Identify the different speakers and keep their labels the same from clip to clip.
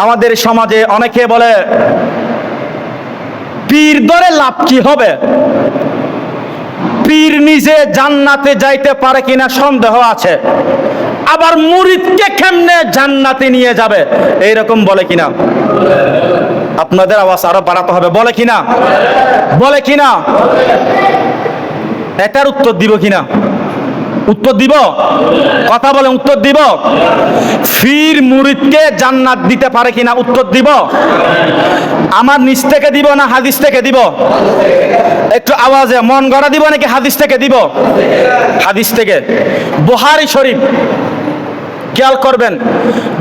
Speaker 1: আমাদের সমাজে অনেকে বলে পীর ধরে লাভ কি হবে, পীর নিজে জান্নাতে যাইতে পারে কিনা সন্দেহ আছে, আবার মুরিদকে কেমনে জান্নাতে নিয়ে যাবে এইরকম বলে কিনা? আপনাদের আওয়াজ আরো বাড়াতে হবে, বলে কিনা? বলে কিনা? এটার উত্তর দিব কিনা? উত্তর দিব? কথা বলে উত্তর দিব? পীর মুরিদকে জান্নাত দিতে পারে কিনা উত্তর দিব? আমার নিজ থেকে দিব না হাদিস থেকে দিব? একটু আওয়াজে মন গড়া দিব নাকি হাদিস থেকে দিব? হাদিস থেকে। বুখারী শরীফ খেয়াল করবেন,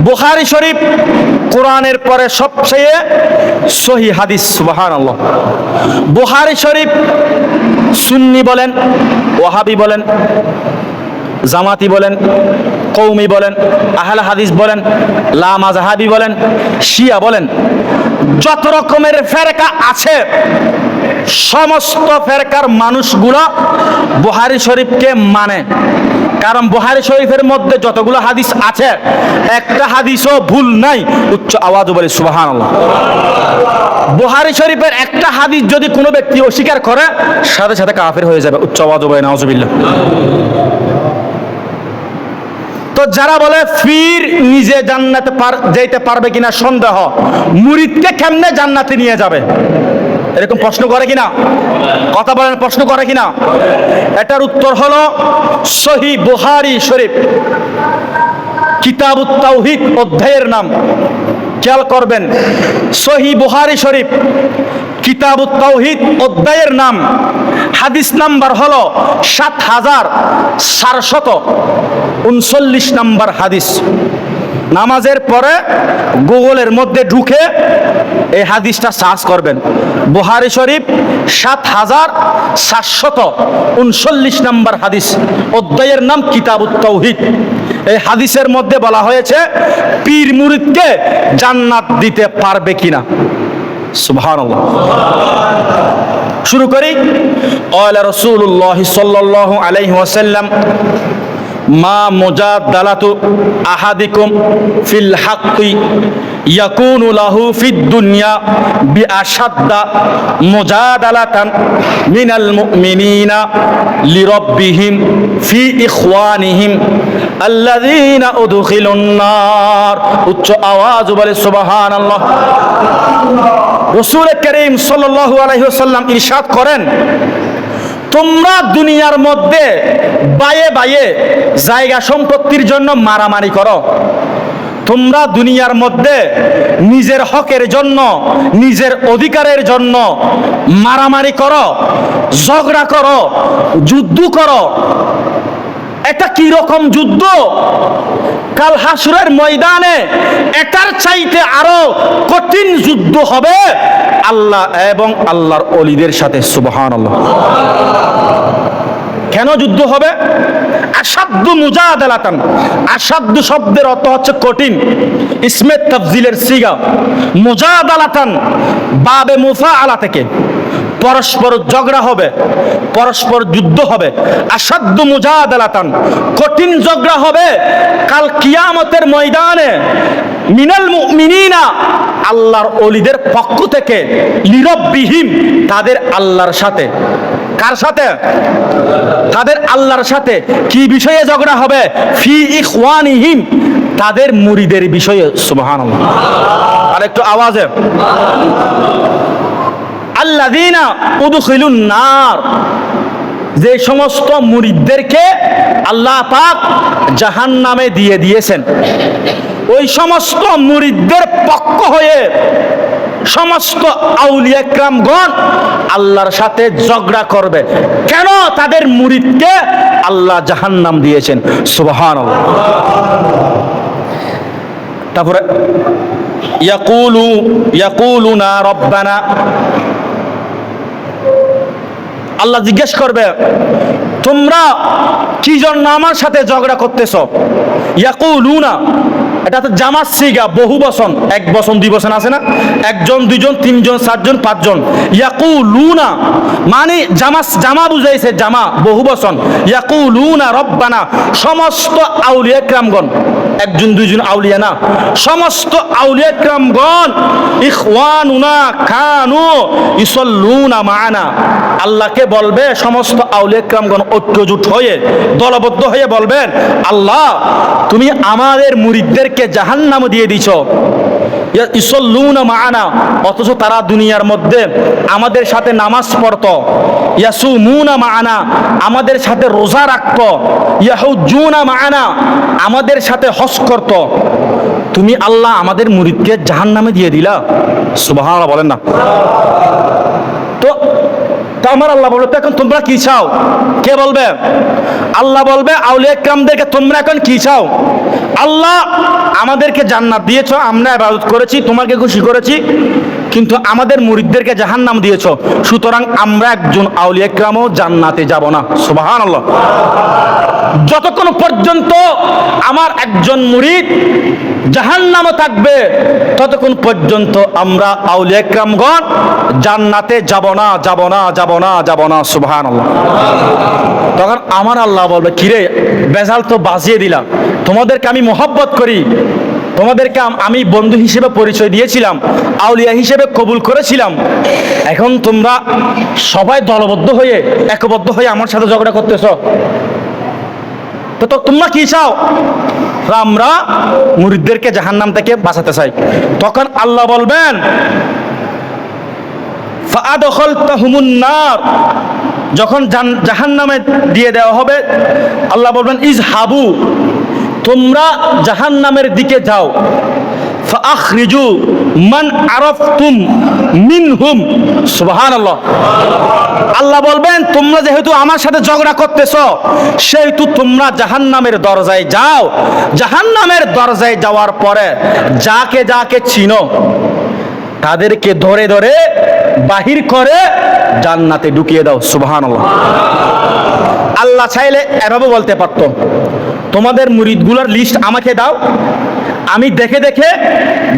Speaker 1: বুখারী শরীফ কোরআনের পরে সবচেয়ে সহিহ হাদিস। সুবহানাল্লাহ। বুখারী শরীফ সুন্নি বলেন, ওয়াহাবি বলেন, জামাতি বলেন, কওমি বলেন, আহলে হাদিস বলেন, লা মাযহাবি বলেন, শিয়া বলেন, যত রকমের ফেরকা আছে সমস্ত ফেরকার মানুষগুলো বুখারী শরীফকে মানে। কারণ বুখারী শরীফের মধ্যে যতগুলো হাদিস আছে একটা হাদিসও ভুল নাই। উচ্চ আওয়াজ বলে সুবহানাল্লাহ। বুখারী শরীফের একটা হাদিস যদি কোনো ব্যক্তি অস্বীকার করে সাথে সাথে কাফের হয়ে যাবে। উচ্চ আওয়াজ বলে নাউজুবিল্লাহ। তো যারা বলে পীর নিজে জান্নাতে যেতে পারবে কিনা সন্দেহ, মুরিদকে কেমনে জান্নাতে নিয়ে যাবে এরকম প্রশ্ন করে কিনা? কথা বলেন, প্রশ্ন করে কিনা? এটার উত্তর হলো সহিহ বুখারী শরীফ কিতাবুত তাওহীদ অধ্যায়ের নাম। খেয়াল করবেন, সহিহ বুখারী শরীফ কিতাবুত তাওহীদ অধ্যায়ের নাম, হাদিস নাম্বার হলো ৭৪39 নাম্বার হাদিস। নামাজের পরে গুগলের মধ্যে ঢুকে এই হাদিসটা সার্চ করবেন, বুখারী শরীফ ৭৪39 নাম্বার হাদিস, অধ্যায়ের নাম কিতাবুত তাওহীদ। এই হাদিসের মধ্যে বলা হয়েছে পীর মুরিদকে জান্নাত দিতে পারবে কিনা। সুবহানাল্লাহ। শুরু করি। ক্বালা রাসূলুল্লাহ সাল্লাল্লাহু আলাইহি ওয়াসাল্লাম মা মুজাদালাতু আহাদিকুম ফিল হাক্কি ইয়াকুনু লাহু ফিদ দুনিয়া বিআশাদ্দা মুজাদালাতান মিনাল মুমিনিনা লিরাব্বিহিম ফি ইখওয়ানিহিম আল্লাযীনা উদখিলুন নার। উচ্চ আওয়াজ বলে সুবহানাল্লাহ। রাসূল করিম সাল্লাল্লাহু আলাইহি ওয়াসাল্লাম ইরশাদ করেন, তোমরা দুনিয়ার মধ্যে বায়ে বায়ে জায়গা সম্পত্তির জন্য মারামারি করো, তোমরা দুনিয়ার মধ্যে নিজের হকের জন্য, নিজের অধিকারের জন্য মারামারি করো, ঝগড়া করো, যুদ্ধ করো। এটা কি রকম যুদ্ধ? কাল হাসরের ময়দানে এটার চাইতে আরো কঠিন যুদ্ধ হবে আল্লাহ এবং আল্লাহর ওলিদের সাথে। সুবহানাল্লাহ। কেন যুদ্ধ হবে? আসাদ্দু মুজাদালাতান। আসাদ্দু শব্দের অর্থ হচ্ছে কঠিন, ইসমে তাফজিলের সিগা। মুজাদালাতান বাবে মুফাআলা থেকে, পরস্পর ঝগড়া হবে, পরস্পর যুদ্ধ হবে। আসাদ্দু মুজাদালাতান, কঠিন ঝগড়া হবে কাল কিয়ামতের ময়দানে। মিনাল মুমিনিনা, আল্লাহর ওলিদের পক্ষ থেকে, লিরাব্বিহিম, তাদের আল্লাহর সাথে। কার সাথে? তাদের আল্লাহর সাথে। কি বিষয়ে ঝগড়া হবে? ফি ইখওয়ানিহিম, তাদের মুরিদের বিষয়ে। সুবহানাল্লাহ। আর একটু আওয়াজে। আল্লাযীনা উদখিলুন নার, যে সমস্ত মুরিদদেরকে আল্লাহ পাক জাহান্নামে দিয়ে দিয়েছেন, ওই সমস্ত মুরিদদের পক্ষ হয়ে সমস্ত আউলিয়া কিরামগণ আল্লাহর সাথে ঝগড়া করবে। কেন? তাদের মুরিদকে আল্লাহ জাহান্নাম দিয়েছেন। সুবহানাল্লাহ। তারপরে ইয়াকুলুনা রব্বানা, আল্লাহ জিজ্ঞেস করবে তোমরা কি জন্য আমার সাথে ঝগড়া করতেছ? ইয়াকুলুনা, এটা তো জামাত সিগা, বহু বচন, এক বচন দুই বচন আছে না, একজন দুইজন তিনজন চারজন পাঁচজন। ইয়াকুলুনা মানে জামা বুঝাইছে, জামা বহু বচন। ইয়াকুলুনা রব্বানা, সমস্ত আউলিয়া কিরামগণ একজন দুইজন আউলিয়া না, সমস্ত আউলিয়া কিরামগণ ইখওয়ানুনা কানু ইসাল্লুনা মা'ানা। আল্লাহকে বলবে সমস্ত আউলিয়া কিরামগণ ঐক্যজোট হয়ে দলবদ্ধ হয়ে বলবেন, আল্লাহ তুমি আমাদের মুরিদদেরকে জাহান্নামে দিয়ে দিছো, ইসাল্লুনা মা'ানা, অথচ তারা দুনিয়ার মধ্যে আমাদের সাথে নামাজ পড়তো, ইয়াসুমুনা মা'ানা, আমাদের সাথে রোজা রাখতো, ইয়াহুজ্জুনা মা'ানা, আমাদের সাথে হজ করতো। তুমি আল্লাহ আমাদের মুরিদকে জাহান্নামে দিয়ে দিলা। সুবহানাল্লাহ বলেন না। তো আমার আল্লাহ বলবে, তো এখন তোমরা কি চাও? কে বলবে? আল্লাহ বলবে আউলিয়া কিরামদেরকে, তোমরা এখন কি চাও? আল্লাহ আমাদেরকে জান্নাত দিয়েছো, আমরা ইবাদত করেছি, তোমাকে খুশি করেছি, কিন্তু আমাদের মুরিদদেরকে জাহান্নাম দিয়েছো, সুতরাং আমরা একজন আউলিয়া কিরামও জান্নাতে যাব না। সুবহানাল্লাহ। যতক্ষণ পর্যন্ত আমার একজন মুরিদ জাহান্নামে থাকবে, ততক্ষণ পর্যন্ত আমরা আউলিয়া কিরামগণ জান্নাতে যাব না, যাব না, যাব না, যাব না। সুবহানাল্লাহ। তখন আমার আল্লাহ বলবে, কিরে বেজাল তো বাজিয়ে দিলাম, তোমাদেরকে আমি মহব্বত করি, তোমাদেরকে আমি বন্ধু হিসেবে পরিচয় দিয়েছিলাম, আউলিয়া হিসেবে কবুল করেছিলাম, এখন তোমরা সবাই দলবদ্ধ হয়ে একবদ্ধ হয়ে আমার সাথে ঝগড়া করতেছ, তো তোমরা কি চাও? আমরা মুরিদদেরকে জাহান্নাম থেকে বাঁচাতে চাই। তখন আল্লাহ বলবেন, ফাআদখালতাহুমুন নার, যখন জাহান্নামে দিয়ে দেওয়া হবে, আল্লাহ বলবেন ইজহাবু, তোমরা জাহান্নামের দিকে যাও, ফাআখরিজু মান আরাফতুম মিনহুম। সুবহানাল্লাহ। আল্লাহ বলবেন, তোমরা যেহেতু আমার সাথে ঝগড়া করতেছ, সেহেতু তোমরা জাহান্নামের দরজায় যাও। জাহান্নামের দরজায় যাওয়ার পরে যাকে যাকে চিনো তাদেরকে ধরে ধরে বাহির করে জান্নাতে ঢুকিয়ে দাও। সুবহানাল্লাহ। আল্লাহ চাইলে এভাবে বলতে পারতো, তোমাদের মুরিদগুলোর লিস্ট আমাকে দাও, আমি দেখে দেখে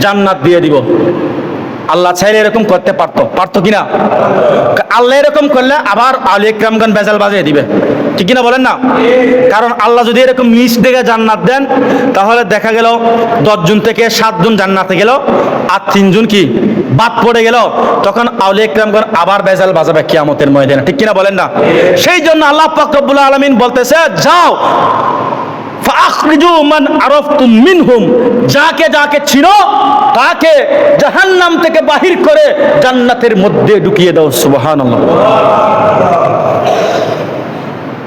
Speaker 1: জান্নাত দিয়ে দিব। আল্লাহ চাইলে এরকম করতে পারতো কিনা? আল্লাহ এরকম করলে আবার আউলিয়া কিরামগণ বেজাল বাজিয়ে দিবে, ঠিক কিনা বলেন না? কারণ আল্লাহ যদি এরকম লিস্ট দেখে জান্নাত দেন, তাহলে দেখা গেল 10 জন থেকে 7 জন জান্নাতে গেল, আর 3 জন কি বাদ পড়ে গেল, তখন আউলিয়া কিরামগণ আবার বেজাল বাজাবে কিয়ামতের ময়দানে, ঠিক কিনা বলেন না? সেই জন্য আল্লাহ পাক রব্বুল আলামিন বলতেছে, যাও ফাআখরিজু মান আরাফতুম মিনহুম, যাকে যাকে চিনো তাকে জাহান্নাম থেকে বাহির করে জান্নাতের মধ্যে ঢুকিয়ে দাও। সুবহানাল্লাহ।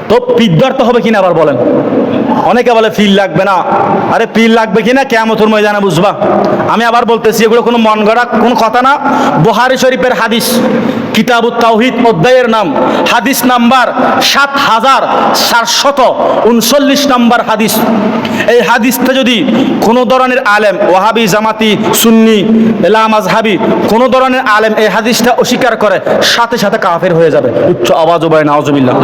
Speaker 1: তো পিদ্দার তো হবে কিনা আবার বলেন? অনেকে বলে ফিল লাগবে না। আরে ফিল লাগবে কিনা কিয়ামতের ময়দানে বুঝবা। আমি আবার বলতেছি, এগুলো কোনো মন গড়া কোনো কথা না। বুখারী শরীফের হাদিস, কিতাবুত তাওহীদ অধ্যায়ের নাম, হাদিস নাম্বার ৭৭39 নাম্বার হাদিস। এই হাদিসটা যদি কোনো ধরনের আলেম, ওয়াহাবি, জামাতি, সুন্নি, লা মাযহাবি, কোনো ধরনের আলেম এই হাদিসটা অস্বীকার করে, সাথে সাথে কাফের হয়ে যাবে। উচ্চ আওয়াজ বলে নাউজুবিল্লাহ।